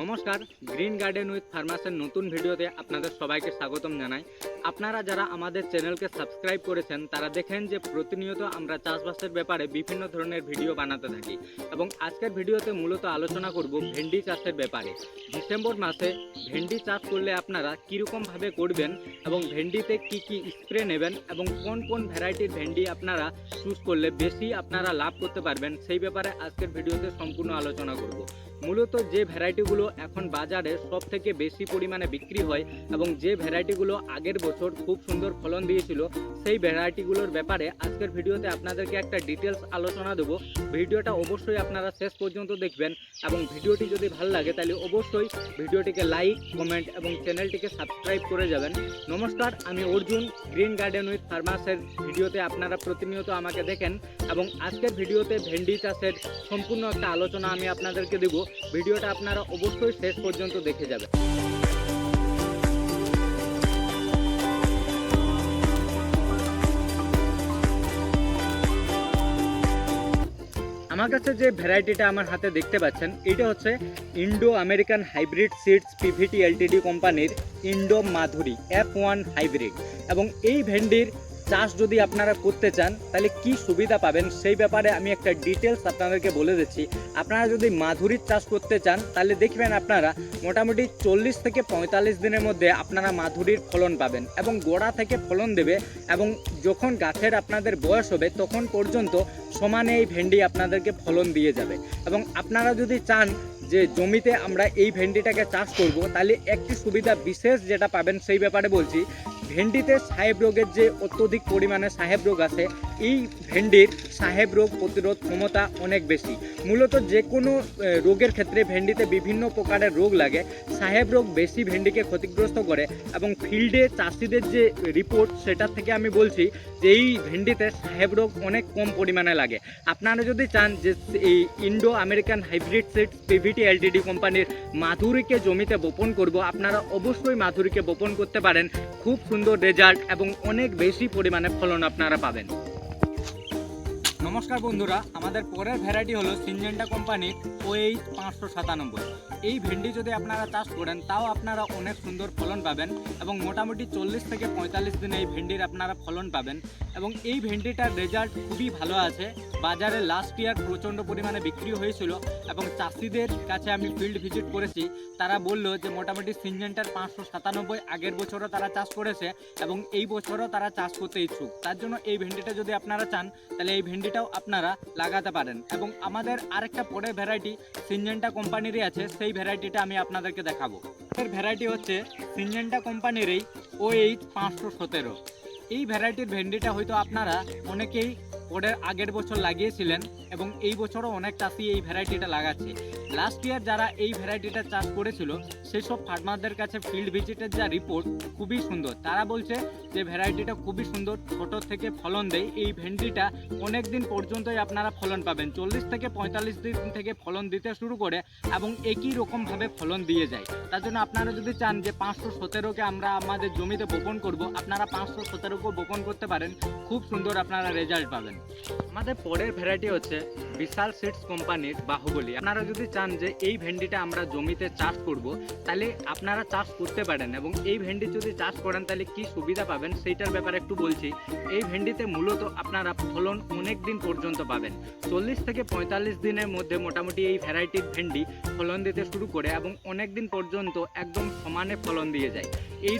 নমস্কার, green garden with ফার্মাসের নতুন ভিডিওতে আপনাদের সবাইকে স্বাগতম জানাই। আপনারা যারা আমাদের চ্যানেলকে সাবস্ক্রাইব করেছেন তারা দেখেন যে প্রতিনিয়ত আমরা চাষবাসের ব্যাপারে বিভিন্ন ধরনের ভিডিও বানাতে থাকি এবং আজকের ভিডিওতে মূলত আলোচনা করব ভেন্ডি চাষের ব্যাপারে। ডিসেম্বর মাসে ভেন্ডি চাষ করলে আপনারা কীরকমভাবে করবেন এবং ভেন্ডিতে কি কি স্প্রে নেবেন এবং কোন কোন ভ্যারাইটির ভেন্ডি আপনারা চুজ করলে বেশি আপনারা লাভ করতে পারবেন সেই ব্যাপারে আজকের ভিডিওতে সম্পূর্ণ আলোচনা করব। মূলত যে ভ্যারাইটিগুলো এখন বাজারে সব থেকে বেশি পরিমাণে বিক্রি হয় এবং যে ভ্যারাইটিগুলো আগের বছর খুব সুন্দর ফলন দিয়েছিল সেই ভ্যারাইটিগুলোর ব্যাপারে আজকের ভিডিওতে আপনাদেরকে একটা ডিটেলস আলোচনা দেবো। ভিডিওটা অবশ্যই আপনারা শেষ পর্যন্ত দেখবেন এবং ভিডিওটি যদি ভালো লাগে তাহলে অবশ্যই ভিডিওটিকে লাইক, কমেন্ট এবং চ্যানেলটিকে সাবস্ক্রাইব করে যাবেন। নমস্কার, আমি অর্জুন, গ্রিন গার্ডেন উইথ ফার্মাসের ভিডিওতে আপনারা প্রতিনিয়ত আমাকে দেখেন এবং আজকের ভিডিওতে ভেন্ডি চাষের সম্পূর্ণ একটা আলোচনা আমি আপনাদেরকে দেবো। ভিডিওটা আপনারা অবশ্যই শেষ পর্যন্ত দেখে যাবেন। আমার কাছে যে ভ্যারাইটিটা আমার হাতে দেখতে পাচ্ছেন এটা হচ্ছে Indo American hybrid seeds PVT Ltd কোম্পানির ইন্ডো মাধুরী F1 হাইব্রিড। এবং এই ভেন্ডির চাষ যদি আপনারা করতে চান তাহলে কি সুবিধা পাবেন সেই ব্যাপারে আমি একটা ডিটেলস আপনাদেরকে বলে দিচ্ছি। আপনারা যদি মাধুরীর চাষ করতে চান তাহলে দেখবেন আপনারা মোটামুটি 40 থেকে 45 দিনের মধ্যে আপনারা মাধুরীর ফলন পাবেন এবং গোড়া থেকে ফলন দেবে এবং যখন গাছের আপনাদের বয়স হবে তখন পর্যন্ত সমানে এই ভেন্ডি আপনাদেরকে ফলন দিয়ে যাবে। এবং আপনারা যদি চান যে জমিতে আমরা এই ভেন্ডিটাকে চাষ করব তাহলে একটি সুবিধা বিশেষ যেটা পাবেন সেই ব্যাপারে বলছি। ভেন্ডিতে সাহেব রোগের যে অত্যধিক পরিমাণে সাহেব রোগ আছে, এই ভেন্ডির সাহেব রোগ প্রতিরোধ ক্ষমতা অনেক বেশি। মূলত যে কোনো রোগের ক্ষেত্রে ভেন্ডিতে বিভিন্ন প্রকারের রোগ লাগে, সাহেব রোগ বেশি ভেন্ডিকে ক্ষতিগ্রস্ত করে এবং ফিল্ডে চাষিদের যে রিপোর্ট সেটা থেকে আমি বলছি যে এই ভেন্ডিতে সাহেব রোগ অনেক কম পরিমাণে লাগে। আপনারা যদি চান যে এই Indo American hybrid seeds PVT Ltd কোম্পানির মাধুরীকে জমিতে বপন করব, আপনারা অবশ্যই মাধুরীকে বপন করতে পারেন। খুব সুন্দর রেজাল্ট এবং অনেক বেশি পরিমাণে ফলন আপনারা পাবেন। নমস্কার বন্ধুরা, আমাদের পরের ভ্যারাইটি হলো সিনজেন্টা কোম্পানির OH 597। এই ভেন্ডি যদি আপনারা চাষ করেন তাও আপনারা অনেক সুন্দর ফলন পাবেন এবং মোটামুটি 40 থেকে 45 দিনে এই ভেন্ডির আপনারা ফলন পাবেন এবং এই ভেন্ডিটার রেজাল্ট খুবই ভালো আছে। বাজারে লাস্ট ইয়ার প্রচণ্ড পরিমাণে বিক্রি হয়েছিল এবং চাষিদের কাছে আমি ফিল্ড ভিজিট করেছি, তারা বললো যে মোটামুটি সিনজেন্টার 597 আগের বছরও তারা চাষ করেছে এবং এই বছরও তারা চাষ করতে ইচ্ছুক। তার জন্য এই ভেন্ডিটা যদি আপনারা চান তাহলে এই ভেন্ডিটাও আপনারা লাগাতে পারেন। এবং আমাদের আরেকটা পরের ভ্যারাইটি সিনজেন্টা কোম্পানিরই আছে, সেই ভ্যারাইটিটা আমি আপনাদেরকে দেখাবো। এর ভ্যারাইটি হচ্ছে সিনজেন্টা কোম্পানির এই OH 517। এই ভ্যারাইটির ভেন্ডিটা হয়তো আপনারা অনেকেই পরের আগের বছর লাগিয়েছিলেন এবং এই বছরও অনেক চাষি এই ভ্যারাইটিটা লাগাচ্ছে। লাস্ট ইয়ার যারা এই ভ্যারাইটিটা চাষ করেছিল সেই সব ফার্মারদের কাছে ফিল্ড ভিজিটের যা রিপোর্ট খুবই সুন্দর। তারা বলছে যে ভ্যারাইটিটা খুবই সুন্দর, ছোট থেকে ফলন দেয়। এই ভেন্ডিটা অনেক দিন পর্যন্তই আপনারা ফলন পাবেন, 40 থেকে 45 দিন থেকে ফলন দিতে শুরু করে এবং একই রকমভাবে ফলন দিয়ে যায়। তার জন্য আপনারা যদি চান যে 517কে আমরা আমাদের জমিতে বপন করব, আপনারা 517কেও বপন করতে পারেন, খুব সুন্দর আপনারা রেজাল্ট পাবেন। আমাদের পরের ভ্যারাইটি হচ্ছে বিশাল সিডস কোম্পানির বাহুবলী। আপনারা যদি চান যে এই ভেন্ডিটা আমরা জমিতে চাষ করব তাহলে আপনারা চাষ করতে পারেন এবং এই ভেন্ডি যদি চাষ করেন তাহলে কি সুবিধা পাবেন সেইটার ব্যাপারে একটু বলছি। এই ভেন্ডিতে মূলত আপনারা ফলন অনেক দিন পর্যন্ত পাবেন, 40 থেকে 45 দিনের মধ্যে মোটামুটি এই ভ্যারাইটির ভেন্ডি ফলন দিতে শুরু করে এবং অনেক দিন পর্যন্ত একদম সমানে ফলন দিয়ে যায়। এই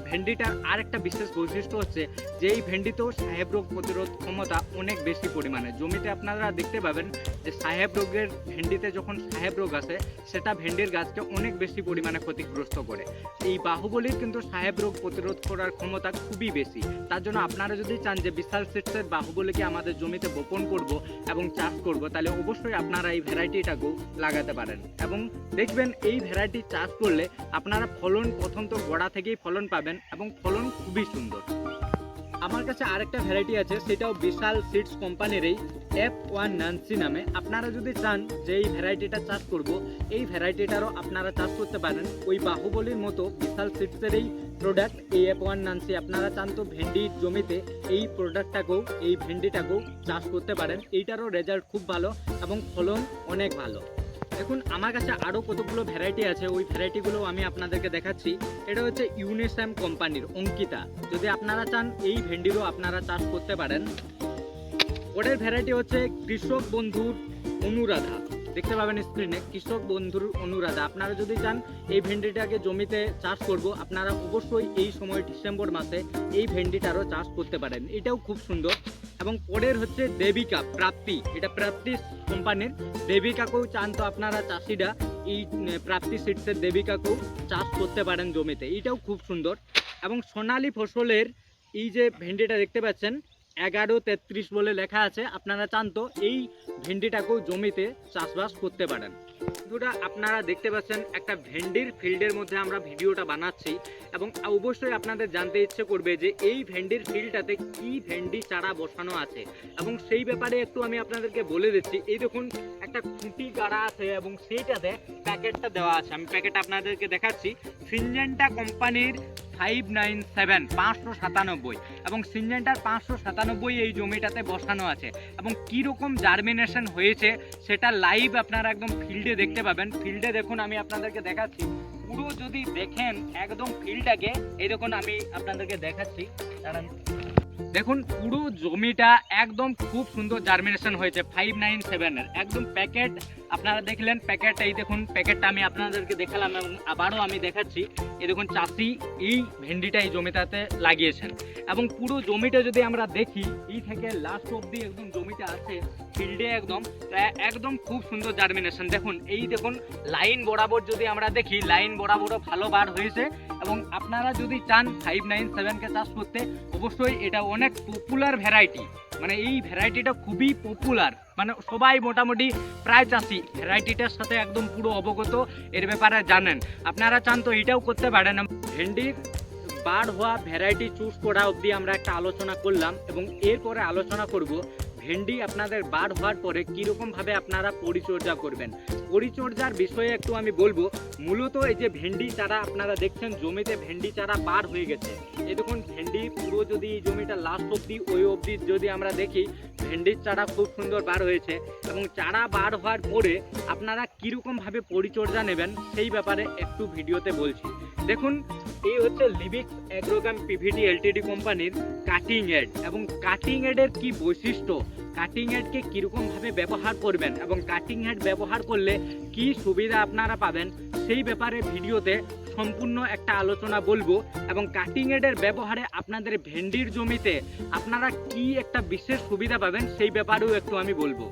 ভেন্ডিটার আরেকটা বিশেষ বৈশিষ্ট্য হচ্ছে যে এই ভেন্ডিতেও সাহেব রোগ প্রতিরোধ ক্ষমতা অনেক বেশি পরিমাণে। জমিতে আপনারা দেখতে পাবেন যে সাহেব রোগের ভেন্ডিতে যখন সাহেব রোগ আসে সেটা ভেন্ডির গাছকে অনেক বেশি পরিমাণে ক্ষতিগ্রস্ত করে। এই বাহুবলীর কিন্তু সাহেব রোগ প্রতিরোধ করার ক্ষমতা খুবই বেশি। তার জন্য আপনারা যদি চান যে বিশাল সিডসের বাহুবলীকে আমাদের জমিতে বপন করব এবং চাষ করব তাহলে অবশ্যই আপনারা এই ভ্যারাইটিটাকেও লাগাতে পারেন এবং দেখবেন এই ভ্যারাইটি চাষ করলে আপনারা ফলন প্রথম তো গোড়া থেকেই ফলন পাবেন এবং ফলন খুবই সুন্দর। আমার কাছে আরেকটা ভ্যারাইটি আছে, সেটাও বিশাল সিডস কোম্পানির এই F1 নান্সি নামে। আপনারা যদি চান যে এই ভ্যারাইটিটা চাষ করব, এই ভ্যারাইটিটারও আপনারা চাষ করতে পারেন। ওই বাহুবলীর মতো বিশাল সিডসের এই প্রোডাক্ট এই F1 নান্সি আপনারা চান তো ভেন্ডির জমিতে এই প্রোডাক্টটাকেও এই ভেন্ডিটাকেও চাষ করতে পারেন। এইটারও রেজাল্ট খুব ভালো এবং ফলন অনেক ভালো। দেখুন আমার কাছে আরও কতগুলো ভ্যারাইটি আছে, ওই ভ্যারাইটিগুলো আমি আপনাদেরকে দেখাচ্ছি। এটা হচ্ছে ইউনিস্যাম কোম্পানির অঙ্কিতা। যদি আপনারা চান এই ভেন্ডিরও আপনারা চাষ করতে পারেন। ওটার ভ্যারাইটি হচ্ছে কৃষক বন্ধুর অনুরাধা, দেখতে পাবেন স্ক্রিনে কৃষক বন্ধুর অনুরাধা। আপনারা যদি চান এই ভেন্ডিটাকে জমিতে চাষ করব, আপনারা অবশ্যই এই সময় ডিসেম্বর মাসে এই ভেন্ডিটারও চাষ করতে পারেন, এটাও খুব সুন্দর। এবং পরের হচ্ছে দেবিকা প্রাপ্তি, এটা প্রাপ্তি কোম্পানির। দেবিকাকেও চান তো আপনারা চাষিরা এই প্রাপ্তি সিডসের দেবিকাকেও চাষ করতে পারেন জমিতে, এটাও খুব সুন্দর। এবং সোনালী ফসলের এই যে ভেন্ডিটা দেখতে পাচ্ছেন 1133 বলে লেখা আছে, আপনারা চান তো এই ভেন্ডিটাকেও জমিতে চাষবাস করতে পারেন। বন্ধুরা আপনারা দেখতে পাচ্ছেন একটা ভেন্ডির ফিল্ডের মধ্যে আমরা ভিডিওটা বানাচ্ছি, এবং অবশ্যই আপনাদের জানতে ইচ্ছে করবে যে এই ভেন্ডির ফিল্ডটাতে কি ভেন্ডি চারা বসানো আছে, এবং সেই ব্যাপারে একটু আমি আপনাদেরকে বলে দিচ্ছি। এই দেখুন একটা খুঁটি গাড়া আছে এবং সেইটাতে প্যাকেটটা দেওয়া আছে, আমি প্যাকেট আপনাদেরকে দেখাচ্ছি। সিনজেন্টা কোম্পানির 597 597 এবং সিনজেন্টার 597 এই জমিটাতে বসানো আছে। এবং কীরকম জার্মিনেশন হয়েছে সেটা লাইভ আপনারা একদম ফিল্ডে দেখতে পাবেন। ফিল্ডে দেখুন আমি আপনাদেরকে দেখাচ্ছি, পুরো যদি দেখেন একদম ফিল্ডটাকে, এই দেখুন আমি আপনাদেরকে দেখাচ্ছি, কারণ দেখুন পুরো জমিটা একদম খুব সুন্দর জার্মিনেশন হয়েছে 597 এর একদম প্যাকেট। আপনারা দেখলেন প্যাকেটটা, এই দেখুন প্যাকেটটা আমি আপনাদেরকে দেখালাম এবং আবারও আমি দেখাচ্ছি। এই দেখুন চাষি এই ভেন্ডিটা এই জমিটাতে লাগিয়েছেন, এবং পুরো জমিটা যদি আমরা দেখি এই থেকে লাস্ট অবধি একদম জমিটা আছে ফিল্ডে একদম খুব সুন্দর জার্মিনেশন। দেখুন এই দেখুন লাইন বরাবর যদি আমরা দেখি, লাইন বরাবরও ভালো বার হয়েছে। এবং আপনারা যদি চান 597কে চাষ করতে, অবশ্যই এটা অনেক পপুলার ভ্যারাইটি, মানে এই ভ্যারাইটিটা খুবই পপুলার, মানে সবাই মোটামুটি প্রায় চাষি ভ্যারাইটিটার সাথে একদম পুরো অবগত, এর ব্যাপারে জানেন। আপনারা চান তো এটাও করতে পারেন। ভেন্ডির বার হওয়া ভ্যারাইটি চুজ করা অবধি আমরা একটা আলোচনা করলাম, এবং এরপরে আলোচনা করব ভেন্ডি আপনাদের বার হওয়ার পরে কীরকমভাবে আপনারা পরিচর্যা করবেন। পরিচর্যার বিষয়ে একটু আমি বলবো। মূলত এই যে ভেন্ডি চারা আপনারা দেখছেন জমিতে ভেন্ডি চারা বার হয়ে গেছে, এই দেখুন ভেন্ডি পুরো যদি এই জমিটা লাস্ট অবধি ওই অবধি যদি আমরা দেখি ভেন্ডির চারা খুব সুন্দর বার হয়েছে। এবং চারা বার হওয়ার পরে আপনারা কীরকমভাবে পরিচর্যা নেবেন সেই ব্যাপারে একটু ভিডিওতে বলছি। দেখুন এই হচ্ছে লিবিক্স অ্যাগ্রোকাম পিভিটি এলটিডি কোম্পানির কাটিং এড, এবং কাটিং এডের কি বৈশিষ্ট্য, কাটিং হেডকে কীরকমভাবে ব্যবহার করবেন এবং কাটিং হেড ব্যবহার করলে কি সুবিধা আপনারা পাবেন সেই ব্যাপারে ভিডিওতে সম্পূর্ণ একটা আলোচনা বলবো। এবং কাটিং হেডের ব্যবহারে আপনাদের ভেন্ডির জমিতে আপনারা কি একটা বিশেষ সুবিধা পাবেন সেই ব্যাপারেও একটু আমি বলবো।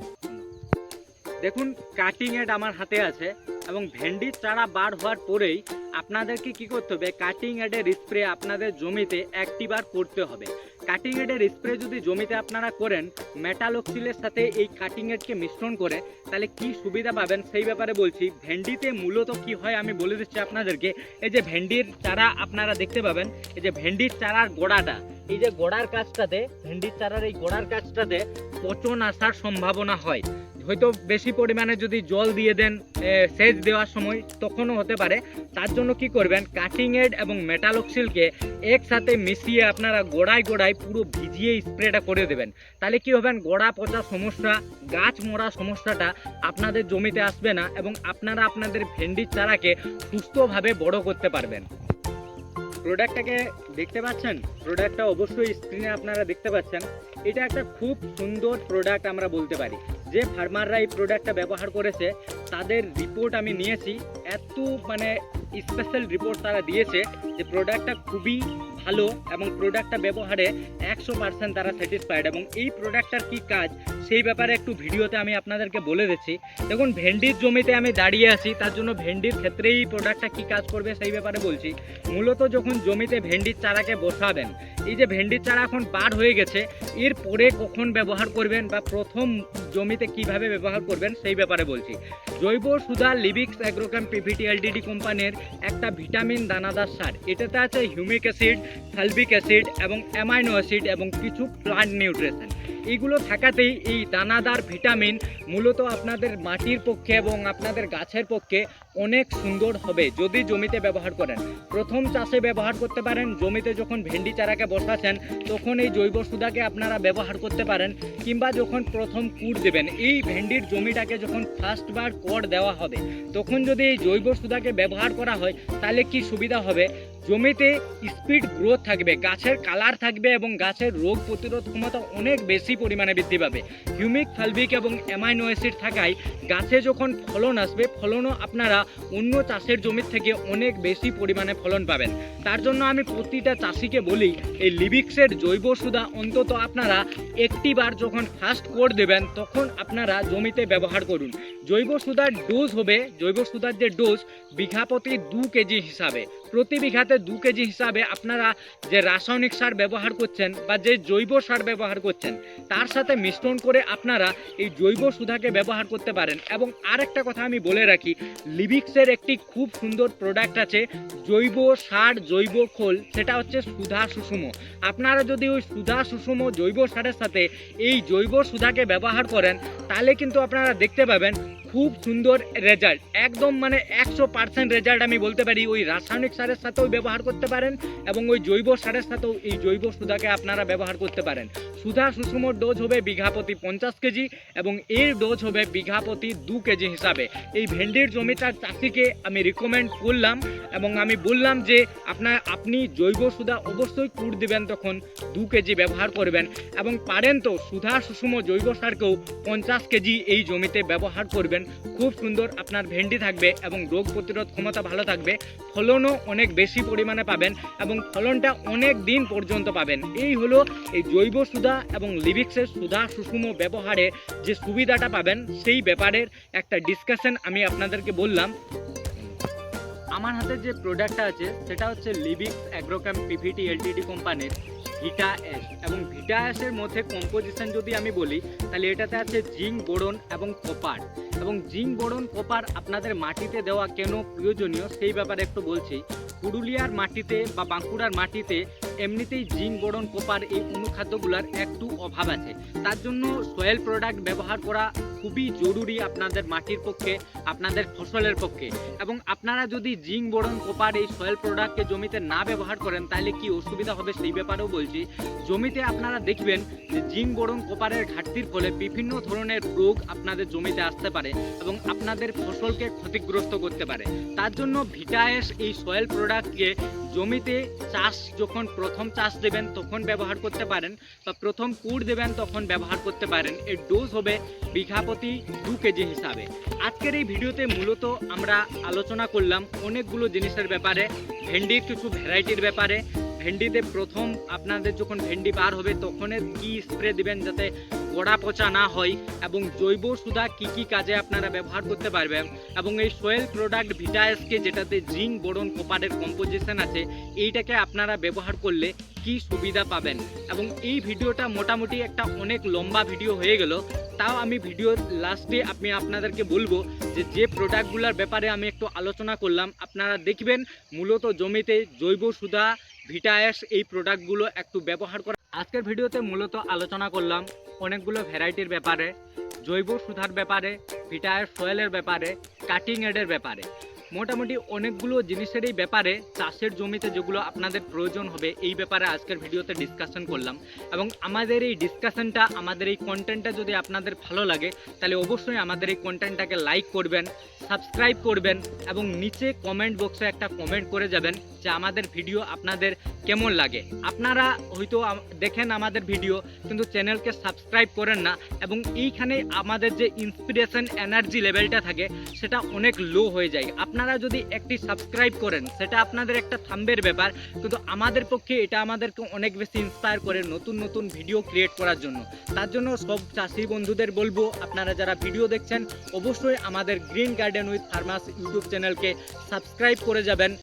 দেখুন কাটিং হেড আমার হাতে আছে, এবং ভেন্ডির চারা বার হওয়ার পরেই আপনাদেরকে কি করতে হবে, কাটিং হেডের স্প্রে আপনাদের জমিতে একটিবার করতে হবে। কাটিং হেডের স্প্রে যদি জমিতে আপনারা করেন মেটালক্সিলের সাথে এই কাটিং হেডকে মিশ্রণ করে, তাহলে কি সুবিধা পাবেন সেই ব্যাপারে বলছি। ভেন্ডিতে মূলত কি হয় আমি বলে দিচ্ছি আপনাদেরকে। এই যে ভেন্ডির চারা আপনারা দেখতে পাবেন, এই যে ভেন্ডির চারার গোড়াটা, এই যে গোড়ার কাছটাতে, ভেন্ডির চারার এই গোড়ার কাছটাতে পচন আসার সম্ভাবনা হয়। হয়তো বেশি পরিমাণে যদি জল দিয়ে দেন সেচ দেওয়ার সময় তখনও হতে পারে। তার জন্য কি করবেন, কাটিং হেড এবং মেটালক্সিলকে একসাথে মিশিয়ে আপনারা গোড়ায় গোড়ায় পুরো ভিজিয়ে স্প্রেটা করে দেবেন। তাহলে কি হবেন, গোড়া পচা সমস্যা, গাছ মরা সমস্যাটা আপনাদের জমিতে আসবে না, এবং আপনারা আপনাদের ভেন্ডির চারাকে সুস্থভাবে বড় করতে পারবেন। প্রোডাক্টটাকে দেখতে পাচ্ছেন, প্রোডাক্টটা অবশ্যই স্ক্রিনে আপনারা দেখতে পাচ্ছেন। এটা একটা খুব সুন্দর প্রোডাক্ট আমরা বলতে পারি। যে ফার্মাররা এই প্রোডাক্টটা ব্যবহার করেছে তাদের রিপোর্ট আমি নিয়েছি, এত মানে স্পেশাল রিপোর্ট তারা দিয়েছে যে প্রোডাক্টটা খুবই ভালো, এবং প্রোডাক্টটা ব্যবহারে 100% তারা স্যাটিসফাইড। এবং এই প্রোডাক্টটার কি কাজ সেই ব্যাপারে একটু ভিডিওতে আমি আপনাদেরকে বলে দিচ্ছি। দেখুন ভেন্ডির জমিতে আমি দাঁড়িয়ে আছি, তার জন্য ভেন্ডির ক্ষেত্রেই এই প্রোডাক্টটা কি কাজ করবে সেই ব্যাপারে বলছি। মূলত যখন জমিতে ভেন্ডির চারাকে বসাবেন, এই যে ভেন্ডির চারা এখন বার হয়ে গেছে, এর পরে কখন ব্যবহার করবেন বা প্রথম জমিতে কিভাবে ব্যবহার করবেন সেই ব্যাপারে বলছি। জৈব সুধা লিবিক্স অ্যাগ্রোকাম পিভিটি এলটিডি কোম্পানির একটা ভিটামিন দানাদার সার, এটাতে আছে হিউমিক অ্যাসিড, সালফিক অ্যাসিড এবং অ্যামাইনো অ্যাসিড এবং কিছু প্লান্ট নিউট্রিশন। এইগুলো থাকাতেই এই দানাদার ভিটামিন মূলত আপনাদের মাটির পক্ষে এবং আপনাদের গাছের পক্ষে অনেক সুন্দর হবে যদি জমিতে ব্যবহার করেন। প্রথম চাষে ব্যবহার করতে পারেন, জমিতে যখন ভেন্ডি চারাকে বসাচ্ছেন তখন এই জৈব সুদাকে আপনারা ব্যবহার করতে পারেন, কিংবা যখন প্রথম কুড় দেবেন, এই ভেন্ডির জমিটাকে যখন ফার্স্টবার কড় দেওয়া হবে তখন যদি এই জৈব সুদাকে ব্যবহার করা হয় তাহলে কি সুবিধা হবে, জমিতে স্পিড গ্রোথ থাকবে, গাছের কালার থাকবে এবং গাছের রোগ প্রতিরোধ ক্ষমতা অনেক বেশি পরিমাণে বৃদ্ধি পাবে। হিউমিক, ফালবিক এবং অ্যামাইনো অ্যাসিড থাকায় গাছে যখন ফলন আসবে, ফলনও আপনারা অন্য চাষের জমির থেকে অনেক বেশি পরিমাণে ফলন পাবেন। তার জন্য আমি প্রতিটা চাষিকে বলি এই লিবিক্সের জৈব সুদা অন্তত আপনারা একটি বার যখন ফার্স্ট কোড় দেবেন তখন আপনারা জমিতে ব্যবহার করুন। জৈব সুদার ডোজ হবে, জৈব সুদার যে ডোজ বিঘা প্রতি 2 কেজি হিসাবে, প্রতি বিঘাতে 2 কেজি হিসাবে আপনারা যে রাসায়নিক সার ব্যবহার করছেন বা যে জৈব সার ব্যবহার করছেন তার সাথে মিশ্রণ করে আপনারা এই জৈব সুধাকে ব্যবহার করতে পারেন। এবং আরেকটা কথা আমি বলে রাখি, লিবিক্সের একটি খুব সুন্দর প্রোডাক্ট আছে জৈব সার, জৈব খোল, সেটা হচ্ছে সুধা সুষুম। আপনারা যদি ওই সুধা সুষুম জৈব সারের সাথে এই জৈব সুধাকে ব্যবহার করেন তাহলে কিন্তু আপনারা দেখতে পাবেন খুব সুন্দর রেজাল্ট, একদম মানে 100% রেজাল্ট আমি বলতে পারি। ওই রাসায়নিক সারের সাথেও ব্যবহার করতে পারেন এবং ওই জৈব সারের সাথেও এই জৈব সুধাকে আপনারা ব্যবহার করতে পারেন। সুধা সুষুমর ডোজ হবে বিঘা প্রতি 50 কেজি এবং এর ডোজ হবে বিঘা প্রতি 2 কেজি হিসাবে। এই ভেন্ডির জমিটার চাষিকে আমি রিকমেন্ড করলাম এবং আমি বললাম যে আপনি জৈব সুধা অবশ্যই কুড় দিবেন তখন 2 কেজি ব্যবহার করবেন এবং পারেন তো সুধা সুষুম জৈব সারকেও 50 কেজি এই জমিতে ব্যবহার করবেন। খুব সুন্দর আপনার ভেন্ডি থাকবে এবং রোগ প্রতিরোধ ক্ষমতা ভালো থাকবে, ফলনও অনেক বেশি পরিমাণে পাবেন এবং ফলনটা অনেক দিন পর্যন্ত পাবেন। এই হলো এই জৈব সুধা এবং লিবিক্সের সুধা সুষুম ব্যবহারে যে সুবিধাটা পাবেন সেই ব্যাপারের একটা ডিসকাশন আমি আপনাদেরকে বললাম। আমার হাতে যে প্রোডাক্টটা আছে সেটা হচ্ছে লিবিক্স অ্যাগ্রোক্যাম পিভিটি এলটিডি কোম্পানির ভিটা এস, এবং ভিটা এসের মধ্যে কম্পোজিশন যদি আমি বলি তাহলে এটাতে আছে জিঙ্ক, বোরন এবং কপার। এবং জিঙ্ক, বোরন, কপার আপনাদের মাটিতে দেওয়া কেন প্রয়োজনীয় সেই ব্যাপারে একটু বলছি। পুরুলিয়ার মাটিতে বা বাঁকুড়ার মাটিতে এমনিতেই জিঙ্ক, বোরন, কপার এই অনুখাদ্যগুলোর একটু অভাব আছে, তার জন্য সয়েল প্রোডাক্ট ব্যবহার করা খুবই জরুরি আপনাদের মাটির পক্ষে, আপনাদের ফসলের পক্ষে। এবং আপনারা যদি জিঙ্ক, বোরন, কপার এই সয়েল প্রোডাক্টকে জমিতে না ব্যবহার করেন তাহলে কি অসুবিধা হবে সেই ব্যাপারেও বলছি। জমিতে আপনারা দেখবেন যে জিঙ্ক, বোরন, কপারের ঘাটতির ফলে বিভিন্ন ধরনের রোগ আপনাদের জমিতে আসতে পারে এবং আপনাদের ফসলকে ক্ষতিগ্রস্ত করতে পারে। তার জন্য ভিটাএস এই সয়েল প্রোডাক্টকে জমিতে যখন প্রথম চাষ দেবেন তখন ব্যবহার করতে পারেন বা প্রথম কুড় দেবেন তখন ব্যবহার করতে পারেন। এর ডোজ হবে বিঘা প্রতি 2 কেজি হিসাবে। আজকের এই ভিডিওতে মূলত আমরা আলোচনা করলাম অনেকগুলো জিনিসের ব্যাপারে, ভেন্ডির কিছু ভ্যারাইটির ব্যাপারে, ভেন্ডিতে প্রথম আপনাদের যখন ভেন্ডি বার হবে তখন কি স্প্রে দিবেন যাতে গোড়া পচা না হয়, এবং জৈব সুধা কি কি কাজে আপনারা ব্যবহার করতে পারবেন, এবং এই সয়েল প্রোডাক্ট ভিটাএসকে যেটাতে জিঙ্ক, বোরন, কপারের কম্পোজিশন আছে এইটাকে আপনারা ব্যবহার করলে কি সুবিধা পাবেন। এবং এই ভিডিওটা মোটামুটি একটা অনেক লম্বা ভিডিও হয়ে গেল, তাও আমি ভিডিওর লাস্টে আপনাদেরকে বলবো যে প্রোডাক্টগুলোর ব্যাপারে আমি একটু আলোচনা করলাম আপনারা দেখবেন মূলত জমিতে জৈব সুধা, ভিটাএস এই প্রোডাক্টগুলো একটু ব্যবহার করা। আজকের ভিডিওতে মূলত আলোচনা করলাম অনেকগুলো ভ্যারাইটির ব্যাপারে, জৈব সুধার ব্যাপারে, ভিটাএস সয়েলের ব্যাপারে, কাটিং এডের ব্যাপারে, মোটামুটি অনেকগুলো জিনিসেরই ব্যাপারে চাষের জমিতে যেগুলো আপনাদের প্রয়োজন হবে এই ব্যাপারে আজকের ভিডিওতে ডিসকাশন করলাম। এবং আমাদের এই ডিসকাশনটা, আমাদের এই কন্টেন্টটা যদি আপনাদের ভালো লাগে তাহলে অবশ্যই আমাদের এই কন্টেন্টটাকে লাইক করবেন, সাবস্ক্রাইব করবেন এবং নিচে কমেন্ট বক্সে একটা কমেন্ট করে যাবেন যে আমাদের ভিডিও আপনাদের কেমন লাগে। আপনারা হয়তো দেখেন আমাদের ভিডিও কিন্তু চ্যানেলকে সাবস্ক্রাইব করেন না, এবং এইখানে আমাদের যে ইন্সপিরেশন এনার্জি লেভেলটা থাকে সেটা অনেক লো হয়ে যায়। আপনারা যদি একটি সাবস্ক্রাইব করেন সেটা আপনাদের একটা থাম্বের ব্যাপার, কিন্তু আমাদের পক্ষে এটা আমাদেরকে অনেক বেশি ইন্সপায়ার করে নতুন নতুন ভিডিও ক্রিয়েট করার জন্য। তার জন্য সব চাষি বন্ধুদের বলবো আপনারা যারা ভিডিও দেখছেন অবশ্যই আমাদের green garden with farmers YouTube চ্যানেলকে সাবস্ক্রাইব করে যাবেন।